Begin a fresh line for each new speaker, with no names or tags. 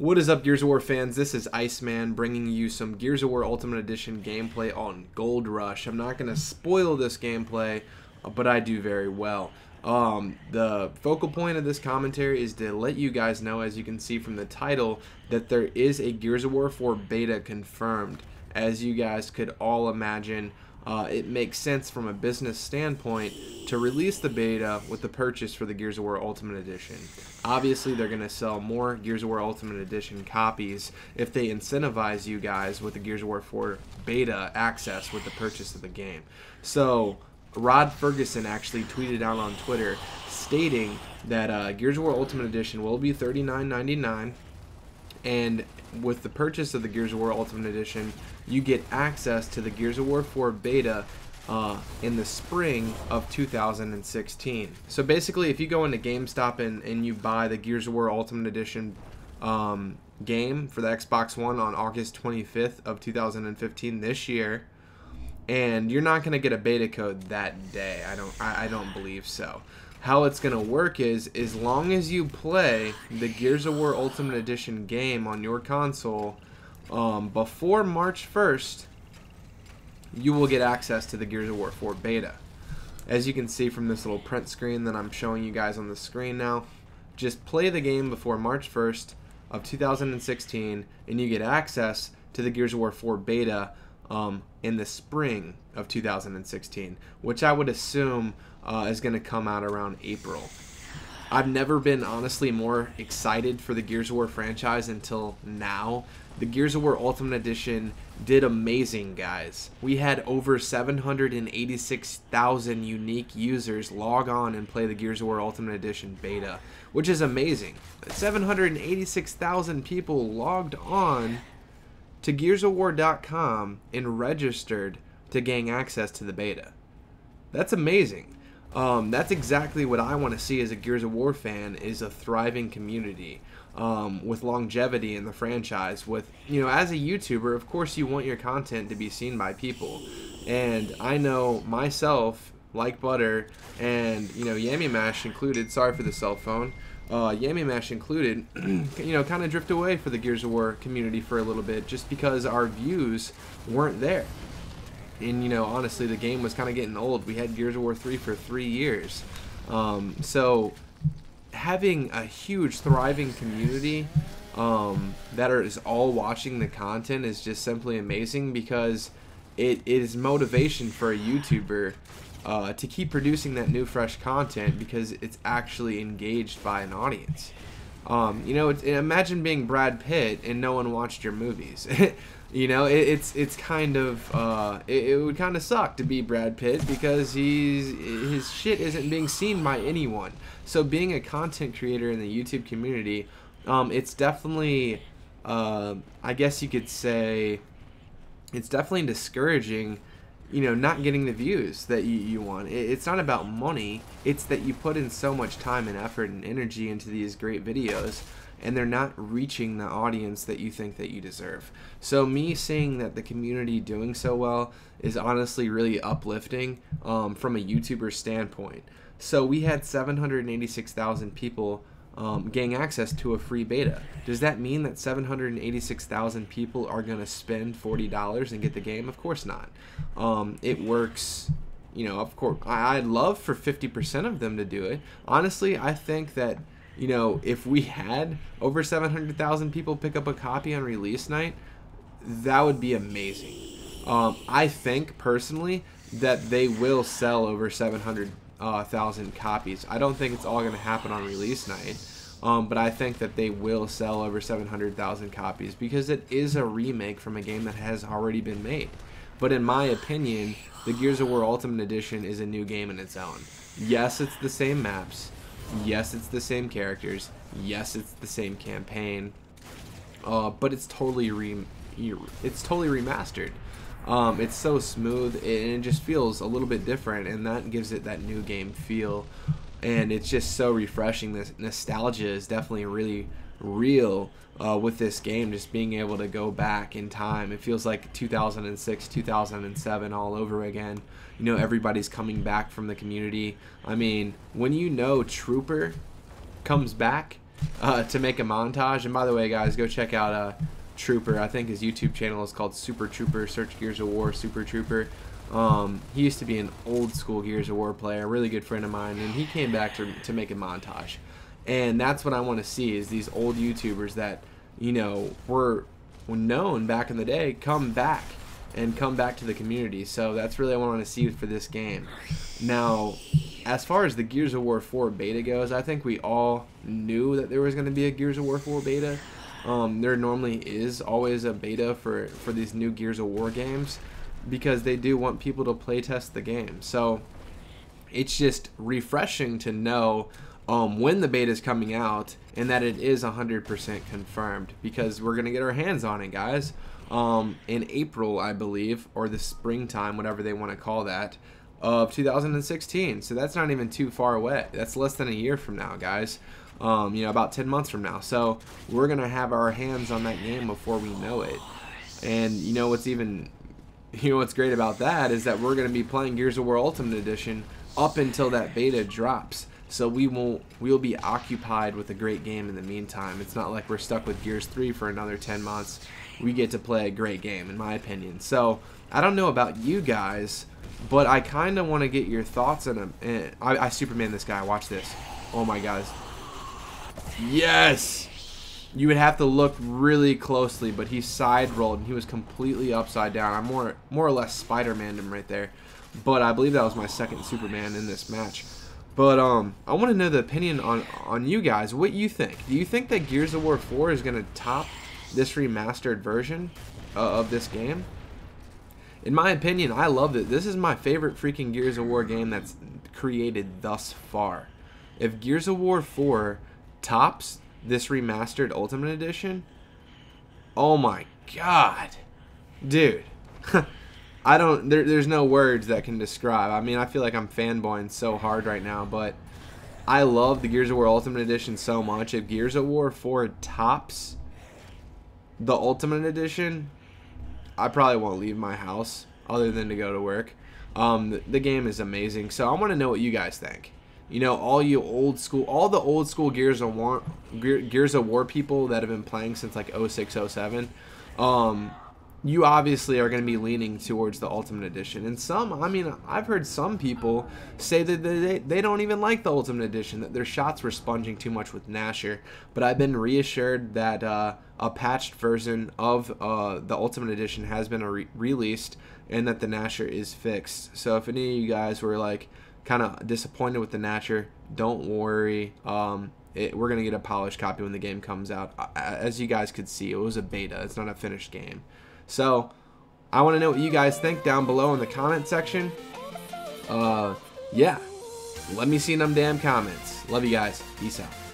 What is up, Gears of War fans? This is IceMaN bringing you some Gears of War Ultimate Edition gameplay on Gold Rush. I'm not going to spoil this gameplay, but I do very well. The focal point of this commentary is to let you guys know, as you can see from the title, that there is a Gears of War 4 beta confirmed. As you guys could all imagine, it makes sense from a business standpoint to release the beta with the purchase for the Gears of War Ultimate Edition. Obviously, they're going to sell more Gears of War Ultimate Edition copies if they incentivize you guys with the Gears of War 4 beta access with the purchase of the game. So, Rod Ferguson actually tweeted out on Twitter stating that Gears of War Ultimate Edition will be $39.99, and with the purchase of the Gears of War Ultimate Edition, you get access to the Gears of War 4 beta in the spring of 2016. So basically, if you go into GameStop and you buy the Gears of War Ultimate Edition game for the Xbox One on August 25th of 2015 this year, and you're not going to get a beta code that day. I don't believe so. How it's going to work is, as long as you play the Gears of War Ultimate Edition game on your console before March 1st, you will get access to the Gears of War 4 beta. As you can see from this little print screen that I'm showing you guys on the screen now, just play the game before March 1st of 2016 and you get access to the Gears of War 4 beta in the spring of 2016, which I would assume is going to come out around April. I've never been honestly more excited for the Gears of War franchise until now. The Gears of War Ultimate Edition did amazing, guys. We had over 786,000 unique users log on and play the Gears of War Ultimate Edition beta, which is amazing. 786,000 people logged on to GearsOfWar.com and registered to gain access to the beta. That's amazing. That's exactly what I want to see as a Gears of War fan, is a thriving community with longevity in the franchise. With, you know, as a YouTuber, of course you want your content to be seen by people, and I know myself, like Butter, and you know, Yammy Mash included. Sorry for the cell phone. Yammy Mash included, you know, kind of drift away for the Gears of War community for a little bit, just because our views weren't there. And, you know, honestly, the game was kind of getting old. We had Gears of War 3 for 3 years. So having a huge, thriving community that is all watching the content is just simply amazing, because it is motivation for a YouTuber to keep producing that new, fresh content, because it's actually engaged by an audience. You know, imagine being Brad Pitt and no one watched your movies. You know, it's kind of it would kind of suck to be Brad Pitt, because his shit isn't being seen by anyone. So being a content creator in the YouTube community, it's definitely I guess you could say it's definitely discouraging, you know, not getting the views that you want. It's not about money, it's that you put in so much time and effort and energy into these great videos, and they're not reaching the audience that you think that you deserve. So me seeing that the community doing so well is honestly really uplifting from a YouTuber standpoint. So we had 786,000 people gain access to a free beta. Does that mean that 786,000 people are going to spend $40 and get the game? Of course not. It works, you know, of course. I'd love for 50% of them to do it. Honestly, I think that, you know, if we had over 700,000 people pick up a copy on release night, that would be amazing. I think personally that they will sell over 700,000 copies. I don't think it's all going to happen on release night, but I think that they will sell over 700,000 copies, because it is a remake from a game that has already been made. But in my opinion, the Gears of War Ultimate Edition is a new game in its own. Yes, it's the same maps. Yes, it's the same characters. Yes, it's the same campaign. But it's totally remastered. It's so smooth, and it just feels a little bit different, and that gives it that new game feel. And it's just so refreshing. This nostalgia is definitely really real with this game, just being able to go back in time. It feels like 2006, 2007 all over again. You know, everybody's coming back from the community. I mean, when you know Trooper comes back to make a montage. And by the way, guys, go check out Trooper. I think his YouTube channel is called Super Trooper. Search Gears of War Super Trooper. He used to be an old school Gears of War player, a really good friend of mine, and he came back to make a montage. And that's what I want to see, is these old YouTubers that, you know, were known back in the day come back to the community. So that's really what I want to see for this game. Now, as far as the Gears of War 4 beta goes, I think we all knew that there was going to be a Gears of War 4 beta. There normally is always a beta for these new Gears of War games, because they do want people to play test the game. So it's just refreshing to know when the beta is coming out and that it is 100% confirmed, because we're gonna get our hands on it, guys, in April, I believe, or the springtime, whatever they want to call that, of 2016. So that's not even too far away. That's less than a year from now, guys. You know, about 10 months from now. So we're gonna have our hands on that game before we know it. And you know what's great about that is that we're gonna be playing Gears of War Ultimate Edition up until that beta drops. So we'll be occupied with a great game in the meantime. It's not like we're stuck with Gears 3 for another 10 months. We get to play a great game, in my opinion. So I don't know about you guys, but I kind of want to get your thoughts on him. I Superman this guy. Watch this. Oh my guys. Yes! You would have to look really closely, but he side rolled and he was completely upside down. I more or less Spider-Man'd him right there. But I believe that was my second Superman in this match. But I want to know the opinion on you guys. What you think? Do you think that Gears of War 4 is going to top this remastered version of this game? In my opinion, I love it. This is my favorite freaking Gears of War game that's created thus far. If Gears of War 4 tops this remastered Ultimate Edition, oh my god, dude. There's no words that can describe. I mean, I feel like I'm fanboying so hard right now, but I love the Gears of War Ultimate Edition so much. If Gears of War 4 tops the Ultimate Edition, I probably won't leave my house other than to go to work. The game is amazing, so I want to know what you guys think. You know, all the old school Gears of War people that have been playing since like 06, 07, you obviously are going to be leaning towards the Ultimate Edition. And some, I mean, I've heard some people say that they don't even like the Ultimate Edition, that their shots were sponging too much with Nasher. But I've been reassured that a patched version of the Ultimate Edition has been released, and that the Nasher is fixed. So if any of you guys were like kind of disappointed with the Nasher, don't worry. We're going to get a polished copy when the game comes out. As you guys could see, it was a beta. It's not a finished game. So, I want to know what you guys think down below in the comment section. Yeah. Let me see them damn comments. Love you guys. Peace out.